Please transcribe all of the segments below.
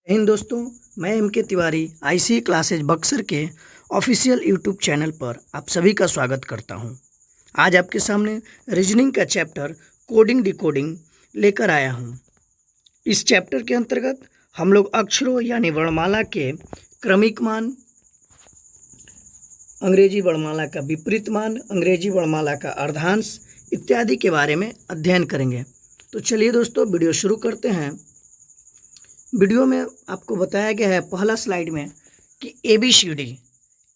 हिंद दोस्तों, मैं एम के तिवारी आईसी क्लासेज बक्सर के ऑफिशियल यूट्यूब चैनल पर आप सभी का स्वागत करता हूं। आज आपके सामने रीजनिंग का चैप्टर कोडिंग डिकोडिंग लेकर आया हूं। इस चैप्टर के अंतर्गत हम लोग अक्षरों यानी वर्णमाला के क्रमिक मान, अंग्रेजी वर्णमाला का विपरीत मान, अंग्रेजी वर्णमाला का अर्धांश इत्यादि के बारे में अध्ययन करेंगे। तो चलिए दोस्तों, वीडियो शुरू करते हैं। वीडियो में आपको बताया गया है पहला स्लाइड में कि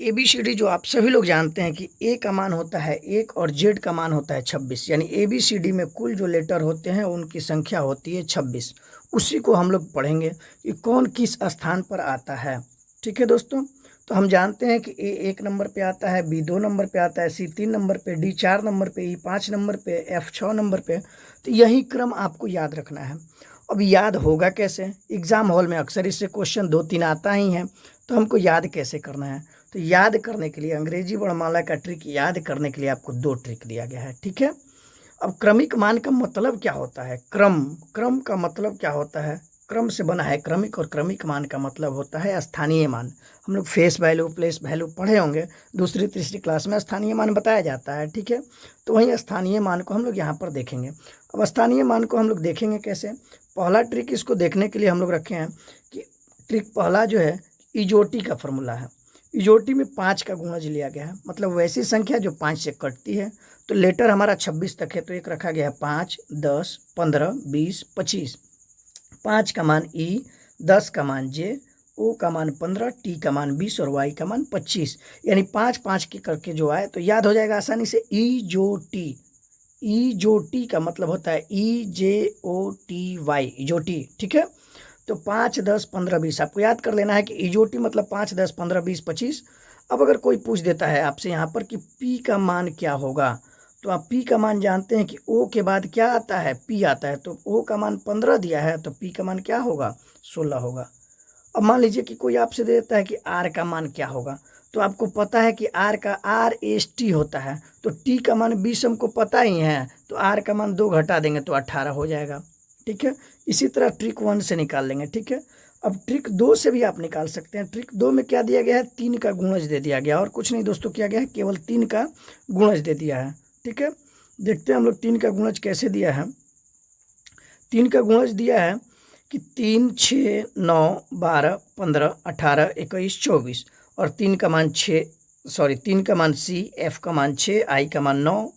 एबीसीडी जो आप सभी लोग जानते हैं कि ए का मान होता है 1 और जेड का मान होता है 26, यानी एबीसीडी में कुल जो लेटर होते हैं उनकी संख्या होती है 26। उसी को हम लोग पढ़ेंगे कि कौन किस स्थान पर आता है। ठीक है दोस्तों, तो हम जानते हैं कि ए 1 नंबर पे आता है, बी 2 नंबर पे आता है, सी 3 नंबर पे, डी 4 नंबर पे, ई 5 नंबर पे, एफ 6 नंबर पे। तो यही क्रम आपको याद रखना है। अब याद होगा कैसे? एग्ज़ाम हॉल में अक्सर इससे क्वेश्चन 2-3 आता ही हैं, तो हमको याद कैसे करना है? तो याद करने के लिए अंग्रेजी वर्णमाला का ट्रिक याद करने के लिए आपको 2 ट्रिक दिया गया है। ठीक है, अब क्रमिक मान का मतलब क्या होता है? क्रम का मतलब क्या होता है? क्रम से बना है क्रमिक, और क्रमिक मान का मतलब होता है स्थानीय मान। हम लोग फेस वैल्यू, प्लेस वैल्यू पढ़े होंगे, दूसरी तीसरी क्लास में स्थानीय मान बताया जाता है। ठीक है, तो वहीं स्थानीय मान को हम लोग यहाँ पर देखेंगे। अब स्थानीय मान को हम लोग देखेंगे कैसे? पहला ट्रिक इसको देखने के लिए हम लोग रखे हैं कि ट्रिक पहला जो है इजोटी का फॉर्मूला है। इजोटी में 5 का गुणज लिया गया है, मतलब वैसी संख्या जो 5 से कटती है। तो लेटर हमारा 26 तक है, तो एक रखा गया है 5, 10, 15, 20, 25। 5 का मान ई, 10 का मान जे, ओ का मान 15, टी का मान 20 और वाई का मान 25। यानी 5-5 के करके जो आए तो याद हो जाएगा आसानी से। ई जो टी का मतलब होता है EJOTY, इजोटी। ठीक है, तो 5, 10, 15, 20 आपको याद कर लेना है कि इजोटी मतलब 5, 10, 15, 20, 25। अब अगर कोई पूछ देता है आपसे यहाँ पर कि पी का मान क्या होगा, तो आप पी का मान जानते हैं कि ओ के बाद क्या आता है? पी आता है। तो ओ का मान 15 दिया है, तो पी का मान क्या होगा? 16 होगा। अब मान लीजिए कि कोई आपसे दे देता है कि आर का मान क्या होगा, तो आपको पता है कि आर का RST होता है, तो टी का मान 20 हमको पता ही है, तो आर का मान 2 घटा देंगे तो 18 हो जाएगा। ठीक है, इसी तरह ट्रिक 1 से निकाल लेंगे। ठीक है, अब ट्रिक 2 से भी आप निकाल सकते हैं। ट्रिक 2 में क्या दिया गया है? 3 का गुणज दे दिया गया, और कुछ नहीं दोस्तों किया गया है, केवल 3 का गुणज दे दिया है। ठीक है, देखते हैं हम लोग 3 का गुणज कैसे दिया है। 3 का गुणज दिया है कि 3, 6, 9, 12, 15, 18, 21, 24, और 3 का मान 3 का मान C, F का मान 6, I का मान 9,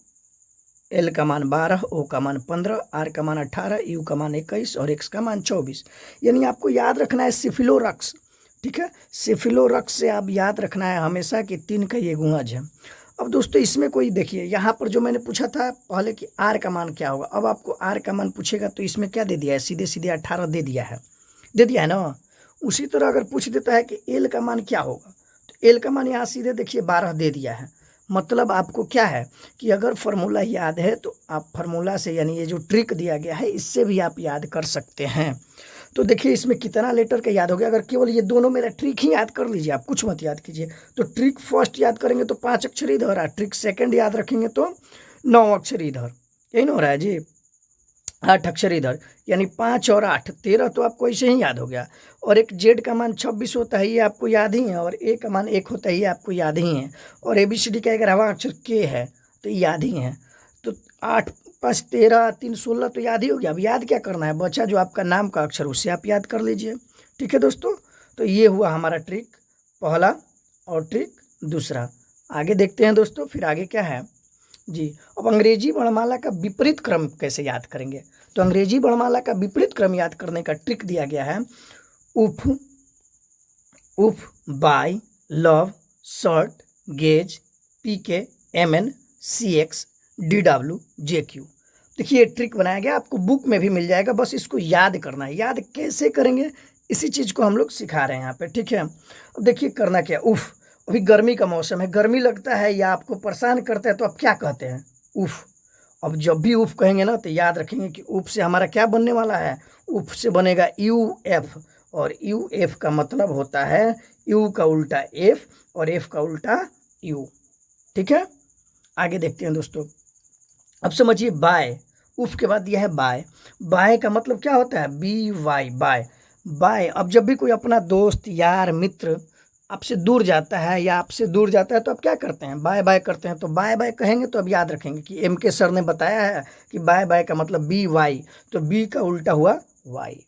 L का मान 12, O का मान 15, R का मान 18, U का मान 21 और X का मान 24। यानी आपको याद रखना है सिफिलोरक्स। ठीक है, सिफिलोरक्स से आप याद रखना है हमेशा कि 3 का ये गुणज है। अब दोस्तों इसमें कोई देखिए, यहाँ पर जो मैंने पूछा था पहले कि आर का मान क्या होगा, अब आपको आर का मान पूछेगा तो इसमें क्या दे दिया है? सीधे सीधे 18 दे दिया है ना। उसी तरह अगर पूछ देता है कि एल का मान क्या होगा, तो एल का मान यहाँ सीधे देखिए 12 दे दिया है। मतलब आपको क्या है कि अगर फार्मूला याद है तो आप फार्मूला से, यानी ये जो ट्रिक दिया गया है इससे भी आप याद कर सकते हैं। तो देखिए इसमें कितना लेटर का याद हो गया। अगर केवल ये दोनों मेरा ट्रिक ही याद कर लीजिए, आप कुछ मत याद कीजिए। तो ट्रिक फर्स्ट याद करेंगे तो 5 अक्षर इधर, और ट्रिक सेकंड याद रखेंगे तो 9 अक्षर इधर। यही ना हो रहा है जी, 8 अक्षर इधर, यानी 5 और 8 13, तो आपको ऐसे ही याद हो गया। और एक जेड का मान 26 होता है, ये आपको याद ही है, और ए का मान 1 होता है, ये आपको याद ही है, और ABCD का 11वां अक्षर के है, तो याद ही है। तो 8, 5, 13, 3, 16 तो याद ही हो गया। अब याद क्या करना है? बचा जो आपका नाम का अक्षर, उससे आप याद कर लीजिए। ठीक है दोस्तों, तो ये हुआ हमारा ट्रिक पहला और ट्रिक दूसरा। आगे देखते हैं दोस्तों, फिर आगे क्या है जी। अब अंग्रेजी वर्णमाला का विपरीत क्रम कैसे याद करेंगे? तो अंग्रेजी वर्णमाला का विपरीत क्रम याद करने का ट्रिक दिया गया है उफ, buy, love, shirt, gauge, PK, MN, CX, DW, JQ। देखिए ये ट्रिक बनाया गया, आपको बुक में भी मिल जाएगा, बस इसको याद करना है। याद कैसे करेंगे इसी चीज़ को हम लोग सिखा रहे हैं यहाँ पे। ठीक है, अब देखिए करना क्या, उफ। अभी गर्मी का मौसम है, गर्मी लगता है या आपको परेशान करता है, तो आप क्या कहते हैं? उफ। अब जब भी उफ कहेंगे ना तो याद रखेंगे कि उफ से हमारा क्या बनने वाला है? उफ से बनेगा UF, और UF का मतलब होता है U का उल्टा F और F का उल्टा U। ठीक है, आगे देखते हैं दोस्तों। अब समझिए बाय, उफ के बाद दिया है बाय। बाय का मतलब क्या होता है? BY, bye. बाय, अब जब भी कोई अपना दोस्त यार मित्र आपसे दूर जाता है या आपसे दूर जाता है तो आप क्या करते हैं, बाय बाय करते हैं। तो बाय बाय कहेंगे तो अब याद रखेंगे कि एम के सर ने बताया है कि बाय बाय का मतलब बी वाई, तो बी का उल्टा हुआ वाई।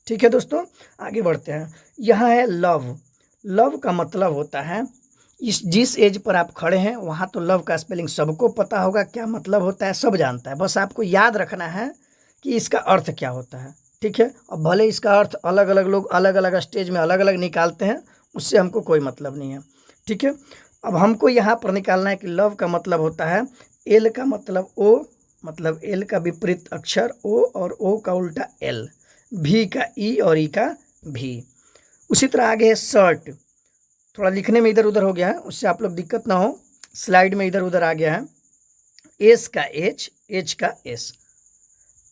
ठीक है दोस्तों, आगे बढ़ते हैं। यहाँ है लव। लव का मतलब होता है इस जिस एज पर आप खड़े हैं वहाँ तो लव का स्पेलिंग सबको पता होगा, क्या मतलब होता है सब जानता है, बस आपको याद रखना है कि इसका अर्थ क्या होता है। ठीक है, अब भले इसका अर्थ अलग अलग लोग अलग अलग स्टेज में अलग अलग निकालते हैं, उससे हमको कोई मतलब नहीं है। ठीक है, अब हमको यहाँ पर निकालना है कि लव का मतलब होता है एल का मतलब ओ, मतलब एल का विपरीत अक्षर ओ और ओ का उल्टा एल, भी का ई और ई का भी। उसी तरह आगे है शर्ट। थोड़ा लिखने में इधर उधर हो गया है, उससे आप लोग दिक्कत ना हो, स्लाइड में इधर उधर आ गया है। एस का एच, एच का एस,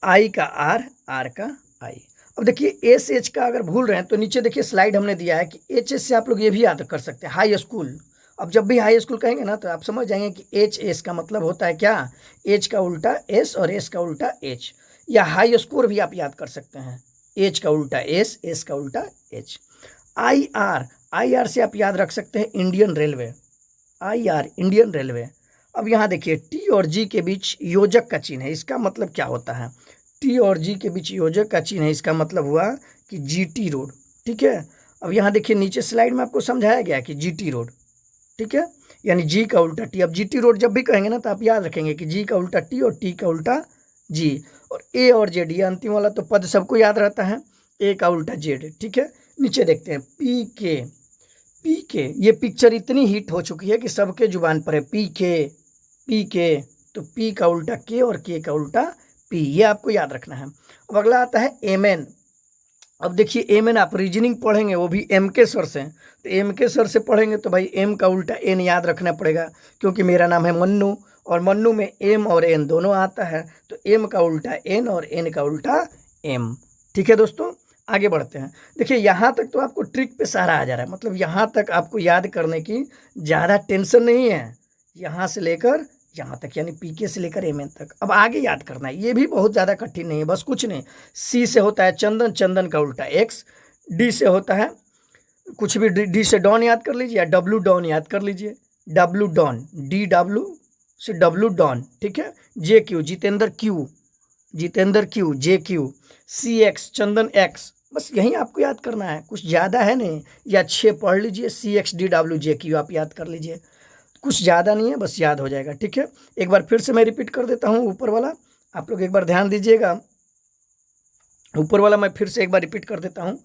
आई का आर, आर का आई। अब देखिए एस एच का अगर भूल रहे हैं तो नीचे देखिए स्लाइड हमने दिया है कि एच एस से आप लोग ये भी याद कर सकते हैं हाई स्कूल। अब जब भी हाई स्कूल कहेंगे ना तो आप समझ जाएंगे कि एच एस का मतलब होता है क्या, एच का उल्टा एस और एस का उल्टा एच। या हाई स्कोर भी आप याद कर सकते हैं, एच का उल्टा एस, एस का उल्टा H. I R, I R से आप याद रख सकते हैं Indian railway, I R Indian railway. अब यहाँ देखिए टी और जी के बीच योजक का चिन्ह है, इसका मतलब क्या होता है, टी और जी के बीच योजक का चिन्ह है, इसका मतलब हुआ कि जीटी रोड। ठीक है, अब यहाँ देखिए नीचे स्लाइड में आपको समझाया गया कि जीटी रोड। ठीक है, यानी जी का उल्टा टी। अब जीटी रोड जब भी कहेंगे ना तो आप याद रखेंगे कि जी का उल्टा टी और टी का उल्टा जी। और ए और जेड, ये अंतिम वाला तो पद सबको याद रहता है, ए का उल्टा जेड। ठीक है, नीचे देखते हैं पी के। पी के ये पिक्चर इतनी हिट हो चुकी है कि सबके जुबान पर है, पी के, पी के। तो पी का उल्टा के और के का उल्टा पी, ये आपको याद रखना है। अब अगला आता है एम एन। अब देखिए एम एन आप रीजनिंग पढ़ेंगे वो भी एम के सर से, तो एम के सर से पढ़ेंगे तो भाई एम का उल्टा एन याद रखना पड़ेगा, क्योंकि मेरा नाम है मन्नू और मन्नू में एम और एन दोनों आता है, तो एम का उल्टा एन और एन का उल्टा एम। ठीक है दोस्तों, आगे बढ़ते हैं। देखिए यहाँ तक तो आपको ट्रिक पे सारा आ जा रहा है, मतलब यहाँ तक आपको याद करने की ज़्यादा टेंशन नहीं है, यहाँ से लेकर यहाँ तक यानी पीके से लेकर एम एन तक। अब आगे याद करना है, ये भी बहुत ज़्यादा कठिन नहीं है, बस कुछ नहीं। सी से होता है चंदन, चंदन का उल्टा एक्स। डी से होता है कुछ भी, डी से डॉन याद कर लीजिए या डब्लू डॉन याद कर लीजिए, डब्लू डॉन, डी डब्लू से डब्लू डॉन। ठीक है, J Q Jitendra Q, Jitendra Q J Q. C X Chandan X, बस यही आपको याद करना है, कुछ ज़्यादा है नहीं। या 6 पढ़ लीजिए, C X D W J Q आप याद कर लीजिए, कुछ ज़्यादा नहीं है, बस याद हो जाएगा। ठीक है, एक बार फिर से मैं रिपीट कर देता हूँ ऊपर वाला, आप लोग एक बार ध्यान दीजिएगा। ऊपर वाला मैं फिर से एक बार रिपीट कर देता हूँ,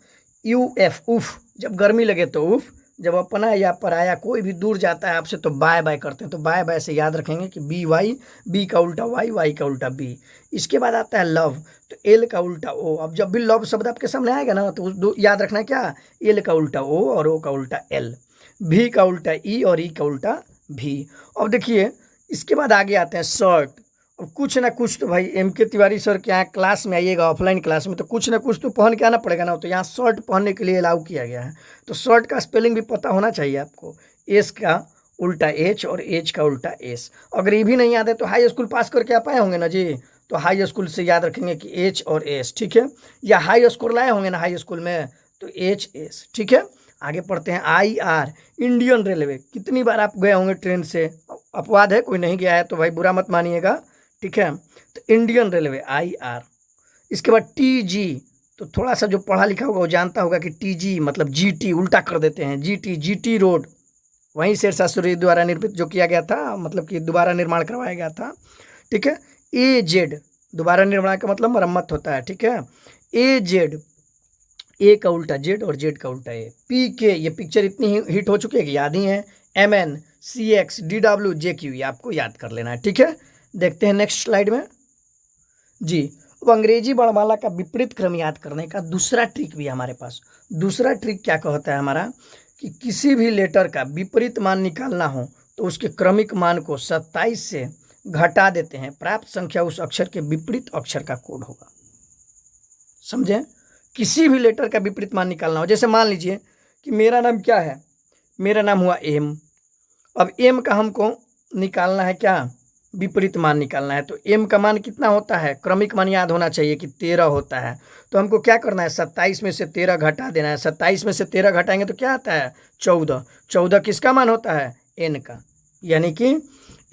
यू एफ उफ, जब गर्मी लगे तो उफ, जब अपना या पराया कोई भी दूर जाता है आपसे तो बाय बाय करते हैं, तो बाय बाय से याद रखेंगे कि बी वाई, बी का उल्टा वाई, वाई का उल्टा बी। इसके बाद आता है लव, तो एल का उल्टा ओ। अब जब भी लव शब्द आपके सामने आएगा ना तो याद रखना है क्या, एल का उल्टा ओ और ओ का उल्टा एल, भी का उल्टा ई और ई का उल्टा भी। अब देखिए इसके बाद आगे आते हैं शर्ट। अब कुछ ना कुछ तो भाई एम के तिवारी सर के यहाँ क्लास में आइएगा, ऑफलाइन क्लास में, तो कुछ ना कुछ तो पहन के आना पड़ेगा ना, तो यहाँ शर्ट पहनने के लिए अलाउ किया गया है। तो शर्ट का स्पेलिंग भी पता होना चाहिए आपको, एस का उल्टा एच और एच का उल्टा एस। अगर ये भी नहीं याद है तो हाई स्कूल पास करके आप आए होंगे ना जी, तो हाई स्कूल से याद रखेंगे कि एच और एस। ठीक है, या हाई स्कोर लाए होंगे ना हाई स्कूल में, तो एच एस। ठीक है, आगे पढ़ते हैं आई आर, इंडियन रेलवे। कितनी बार आप गए होंगे ट्रेन से, अपवाद है कोई नहीं गया है तो भाई बुरा मत मानिएगा। ठीक है, तो इंडियन रेलवे आई आर। इसके बाद टी जी, तो थोड़ा सा जो पढ़ा लिखा होगा वो जानता होगा कि टी जी मतलब जी टी उल्टा कर देते हैं, G T, G T road, वहीं शेरशाह सूरी द्वारा निर्मित जो किया गया था, मतलब कि दोबारा निर्माण करवाया गया था। ठीक है, ए जेड, दोबारा निर्माण का मतलब मरम्मत होता है। ठीक है, ए जेड, ए का उल्टा जेड और जेड का उल्टा ए। पी के, ये पिक्चर इतनी हिट हो चुकी है कि याद ही है। M N, C X, D W J Q, ये आपको याद कर लेना है। ठीक है, देखते हैं नेक्स्ट स्लाइड में जी। अब अंग्रेजी वर्णमाला का विपरीत क्रम याद करने का दूसरा ट्रिक भी हमारे पास। दूसरा ट्रिक क्या कहता है हमारा, कि किसी भी लेटर का विपरीत मान निकालना हो तो उसके क्रमिक मान को 27 से घटा देते हैं, प्राप्त संख्या उस अक्षर के विपरीत अक्षर का कोड होगा। समझें, किसी भी लेटर का विपरीत मान निकालना हो, जैसे मान लीजिए कि मेरा नाम क्या है, मेरा नाम हुआ एम। अब एम का हमको निकालना है क्या, विपरीत मान निकालना है। तो m का मान कितना होता है, क्रमिक मान याद होना चाहिए कि 13 होता है। तो हमको क्या करना है, 27 में से 13 घटा देना है। 27 में से 13 घटाएंगे तो क्या आता है, 14। 14 किसका मान होता है, n का, यानी कि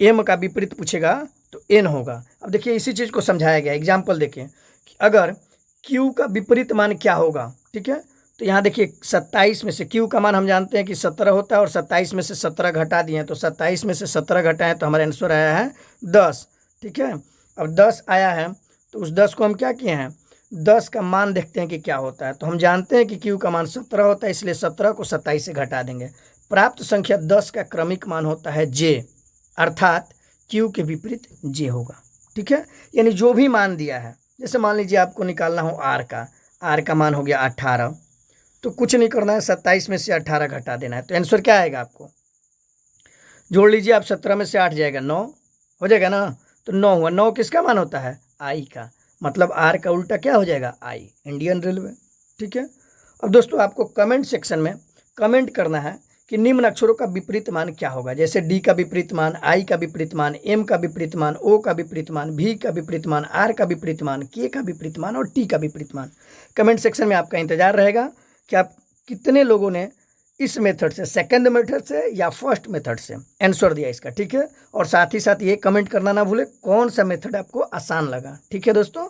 m का विपरीत पूछेगा तो n होगा। अब देखिए इसी चीज़ को समझाया गया, एग्जाम्पल देखिए कि अगर q का विपरीत मान क्या होगा, ठीक है। तो यहाँ देखिए 27 में से q का मान हम जानते हैं कि 17 होता है, और 27 में से 17 घटा दिए हैं, तो 27 में से 17 घटाएं तो हमारा आंसर आया है 10, ठीक है। अब 10 आया है तो उस 10 को हम क्या किए हैं, 10 का मान देखते हैं कि क्या होता है। तो हम जानते हैं कि q का मान 17 होता है, इसलिए 17 को 27 से घटा देंगे। प्राप्त संख्या 10 का क्रमिक मान होता है j, अर्थात q के विपरीत j होगा, ठीक है। यानी जो भी मान दिया है, जैसे मान लीजिए आपको निकालना हो r का मान हो गया 18, तो कुछ नहीं करना है, 27 में से 18 घटा देना है। तो आंसर क्या आएगा, आपको जोड़ लीजिए आप, 17 में से 8 जाएगा 9 हो जाएगा ना। तो 9 हुआ, 9 किसका मान होता है, आई का, मतलब आर का उल्टा क्या हो जाएगा, आई, इंडियन रेलवे, ठीक है। अब दोस्तों आपको कमेंट सेक्शन में कमेंट करना है कि निम्न अक्षरों का विपरीत मान क्या होगा, जैसे डी का विपरीत मान, आई का विपरीत मान, एम का विपरीत मान, ओ का विपरीत मान, भी का विपरीत मान, आर का विपरीत मान, के का विपरीत मान और टी का विपरीत मान। कमेंट सेक्शन में आपका इंतजार रहेगा कि आप कितने लोगों ने इस मेथड से, सेकंड मेथड से या फर्स्ट मेथड से आंसर दिया इसका, ठीक है। और साथ ही साथ ये कमेंट करना ना भूले कौन सा मेथड आपको आसान लगा, ठीक है दोस्तों।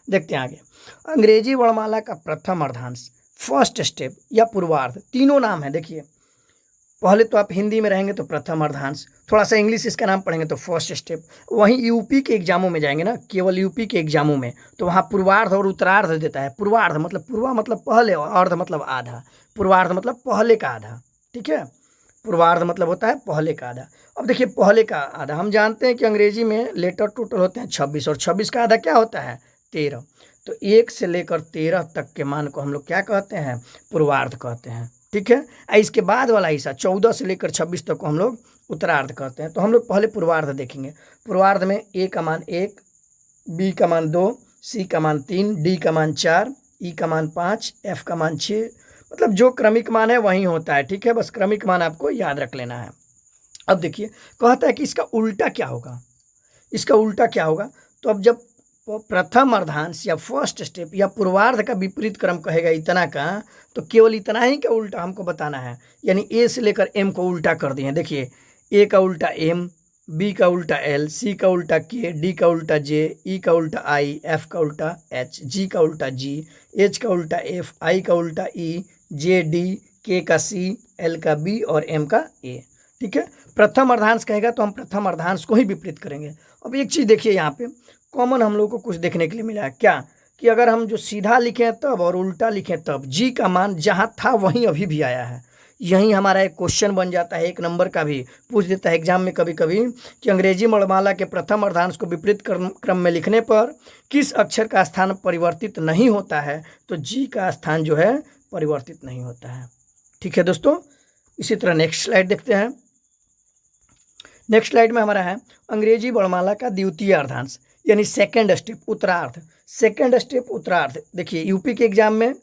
देखते हैं आगे, अंग्रेजी वर्णमाला का प्रथम अर्धांश, फर्स्ट स्टेप या पूर्वार्ध, तीनों नाम है। देखिए पहले तो आप हिंदी में रहेंगे तो प्रथम अर्धांश, थोड़ा सा इंग्लिश इसका नाम पढ़ेंगे तो फर्स्ट स्टेप। वहीं यूपी के एग्जामों में जाएंगे ना, केवल यूपी के एग्जामों में, तो वहाँ पूर्वार्ध और उत्तरार्ध देता है। पूर्वार्ध मतलब पूर्वा मतलब पहले, और अर्ध मतलब आधा। पूर्वार्ध मतलब पहले का आधा, ठीक है। पूर्वार्ध मतलब होता है पहले का आधा। अब देखिए पहले का आधा, हम जानते हैं कि अंग्रेजी में लेटर टोटल होते हैं 26, और 26 का आधा क्या होता है, 13। तो 1 से लेकर 13 तक के मान को हम लोग क्या कहते हैं, पूर्वार्ध कहते हैं, ठीक है। इसके बाद वाला हिस्सा 14 से लेकर 26 तक को हम लोग उत्तरार्ध कहते हैं। तो हम लोग पहले पूर्वार्ध देखेंगे। पूर्वार्ध में ए का मान 1, बी का मान 2, सी का मान 3, डी का मान 4, ई का मान 5, एफ का मान 6, मतलब जो क्रमिक मान है वही होता है, ठीक है। बस क्रमिक मान आपको याद रख लेना है। अब देखिए कहता है कि इसका उल्टा क्या होगा, इसका उल्टा क्या होगा। तो अब जब प्रथम अर्धांश या फर्स्ट स्टेप या पूर्वार्ध का विपरीत क्रम कहेगा इतना का, तो केवल इतना ही का उल्टा हमको बताना है। यानी ए से लेकर एम को उल्टा कर दिए। देखिए ए का उल्टा एम, बी का उल्टा एल, सी का उल्टा के, डी का उल्टा जे, ई का उल्टा आई, एफ का उल्टा एच, जी का उल्टा जी, एच का उल्टा एफ, आई का उल्टा ई, जे डी, के का सी, एल का बी और एम का ए, ठीक है। प्रथम अर्धांश कहेगा तो हम प्रथम अर्धांश को ही विपरीत करेंगे। अब एक चीज़ देखिए यहाँ पे कॉमन हम लोग को कुछ देखने के लिए मिला है, क्या कि अगर हम जो सीधा लिखें तब और उल्टा लिखें तब, जी का मान जहाँ था वहीं अभी भी आया है। यही हमारा एक क्वेश्चन बन जाता है, 1 नंबर का भी पूछ देता है एग्जाम में कभी कभी कि अंग्रेजी वर्णमाला के प्रथम अर्धांश को विपरीत क्रम में लिखने पर किस अक्षर का स्थान परिवर्तित नहीं होता है, तो जी का स्थान जो है परिवर्तित नहीं होता है, ठीक है दोस्तों। इसी तरह नेक्स्ट स्लाइड देखते हैं। नेक्स्ट स्लाइड में हमारा है अंग्रेजी वर्णमाला का द्वितीय अर्धांश यानी सेकंड स्टेप, उत्तरार्ध। सेकंड स्टेप उत्तरार्ध, देखिए यूपी के एग्जाम में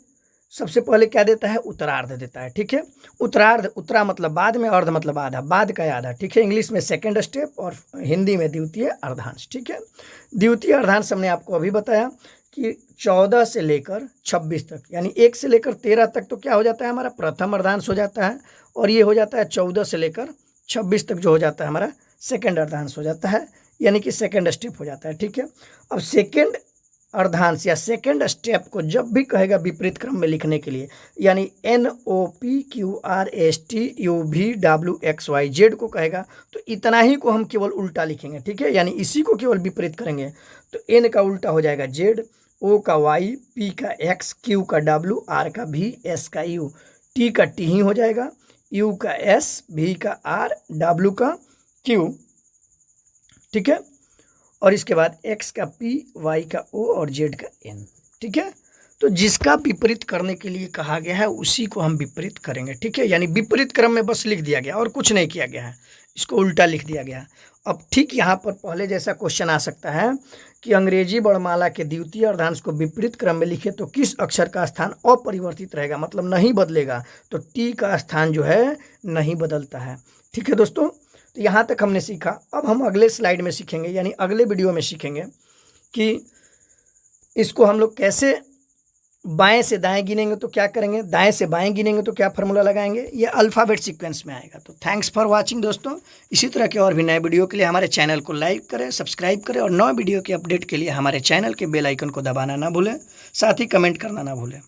सबसे पहले क्या देता है, उत्तरार्ध देता है, ठीक है। उत्तरार्ध, उत्तरा मतलब बाद में, अर्ध मतलब आधा, बाद का आधा, ठीक है। इंग्लिश में सेकंड स्टेप और हिंदी में द्वितीय अर्धांश, ठीक है। द्वितीय अर्धांश हमने आपको अभी बताया कि 14 से लेकर 26 तक, यानी 1 से लेकर 13 तक तो क्या हो जाता है, हमारा प्रथम अर्धांश हो जाता है, और ये हो जाता है 14 से लेकर 26 तक जो हो जाता है हमारा सेकंड अर्धांश हो जाता है, यानी कि सेकंड स्टेप हो जाता है, ठीक है। अब सेकंड अर्धांश या सेकंड स्टेप को जब भी कहेगा विपरीत क्रम में लिखने के लिए, यानी NOPQRSTUVWXYZ को कहेगा तो इतना ही को हम केवल उल्टा लिखेंगे, ठीक है। यानी इसी को केवल विपरीत करेंगे तो N का उल्टा हो जाएगा Z, O का Y, P का X, Q का W, R का V, S का U, T का T ही हो जाएगा, U का S, V का R, W का Q, ठीक है। और इसके बाद x का p, y का o और z का n, ठीक है। तो जिसका विपरीत करने के लिए कहा गया है उसी को हम विपरीत करेंगे, ठीक है। यानी विपरीत क्रम में बस लिख दिया गया और कुछ नहीं किया गया है, इसको उल्टा लिख दिया गया। अब ठीक यहाँ पर पहले जैसा क्वेश्चन आ सकता है कि अंग्रेजी वर्णमाला के द्वितीय अर्धांश को विपरीत क्रम में लिखे तो किस अक्षर का स्थान अपरिवर्तित रहेगा, मतलब नहीं बदलेगा, तो टी का स्थान जो है नहीं बदलता है, ठीक है दोस्तों। तो यहाँ तक हमने सीखा। अब हम अगले स्लाइड में सीखेंगे, यानी अगले वीडियो में सीखेंगे कि इसको हम लोग कैसे बाएं से दाएं गिनेंगे तो क्या करेंगे, दाएं से बाएं गिनेंगे तो क्या फार्मूला लगाएंगे, ये अल्फ़ाबेट सीक्वेंस में आएगा। तो थैंक्स फॉर वाचिंग दोस्तों। इसी तरह के और भी नए वीडियो के लिए हमारे चैनल को लाइक करें, सब्सक्राइब करें और नए वीडियो के अपडेट के लिए हमारे चैनल के बेल आइकन को दबाना ना भूलें, साथ ही कमेंट करना ना भूलें।